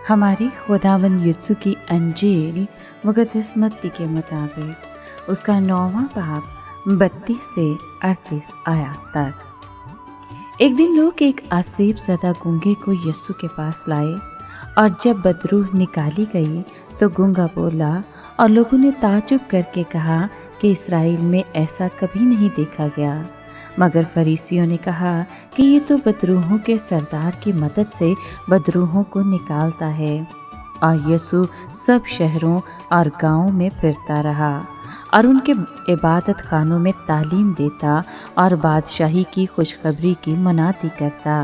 हमारी खुदावंद यीशु की अंजील मुक़द्दस मत्ती के मुताबिक उसका 9वां बाब 32 से 38 आयत तक। एक दिन लोग एक आसेब ज़दा गूंगे को यीशु के पास लाए, और जब बदरूह निकाली गई तो गूंगा बोला, और लोगों ने ताज्जुब करके कहा कि इस्राएल में ऐसा कभी नहीं देखा गया। मगर फरीसियों ने कहा कि ये तो बदरूहों के सरदार की मदद से बदरूहों को निकालता है। और यीशु सब शहरों और गांवों में फिरता रहा और उनके इबादत खानों में तालीम देता और बादशाही की खुशखबरी की मनाती करता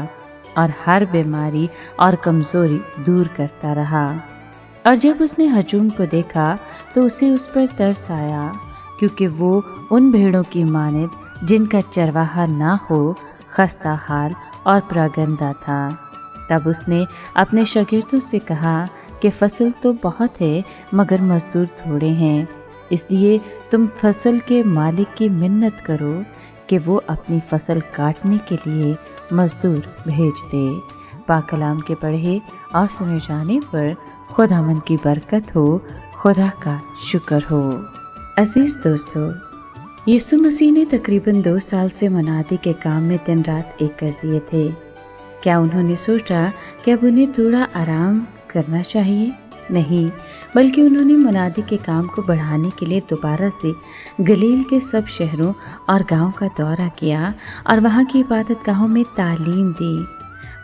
और हर बीमारी और कमज़ोरी दूर करता रहा। और जब उसने हजूम को देखा तो उसे उस पर तरस आया, क्योंकि वो उन भेड़ों की मानिद जिनका चरवाहा ना हो खस्ता हाल और प्रागंदा था। तब उसने अपने शागिर्दों से कहा कि फसल तो बहुत है मगर मज़दूर थोड़े हैं, इसलिए तुम फसल के मालिक की मिन्नत करो कि वो अपनी फसल काटने के लिए मज़दूर भेज दे। पाक कलाम के पढ़े और सुने जाने पर खुदावंद की बरकत हो, खुदा का शुक्र हो। अजीज़ दोस्तों, यीशु मसीह ने तकरीबन 2 साल से मनादी के काम में दिन रात एक कर दिए थे। क्या उन्होंने सोचा कि अब उन्हें थोड़ा आराम करना चाहिए? नहीं, बल्कि उन्होंने मनादी के काम को बढ़ाने के लिए दोबारा से गलील के सब शहरों और गांवों का दौरा किया और वहां की इबादत गाहों में तालीम दी,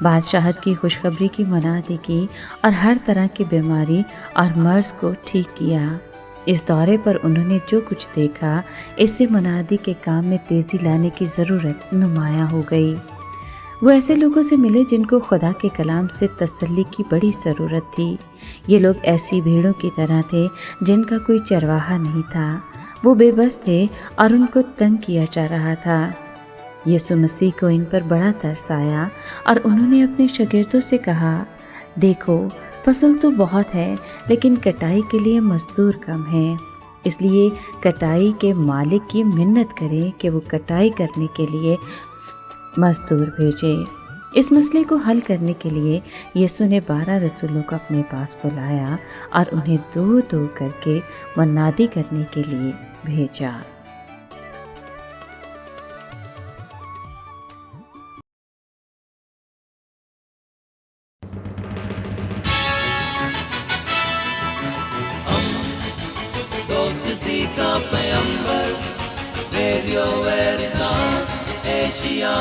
बादशाहत की खुशखबरी की मनादी की और हर तरह की बीमारी और मर्ज को ठीक किया। इस दौरे पर उन्होंने जो कुछ देखा, इससे मनादी के काम में तेज़ी लाने की ज़रूरत नुमायाँ हो गई। वो ऐसे लोगों से मिले जिनको खुदा के कलाम से तसल्ली की बड़ी ज़रूरत थी। ये लोग ऐसी भीड़ों की तरह थे जिनका कोई चरवाहा नहीं था। वो बेबस थे और उनको तंग किया जा रहा था। यीशु मसीह को इन पर बड़ा तरस आया और उन्होंने अपने शागिर्दों से कहा, देखो, फसल तो बहुत है लेकिन कटाई के लिए मज़दूर कम हैं, इसलिए कटाई के मालिक की मिन्नत करें कि वो कटाई करने के लिए मज़दूर भेजे। इस मसले को हल करने के लिए यीशु ने 12 रसूलों को अपने पास बुलाया और उन्हें 2-2 करके मनादी करने के लिए भेजा। दोस्ती का पैगंबर, रेडियो वेरितास एशिया।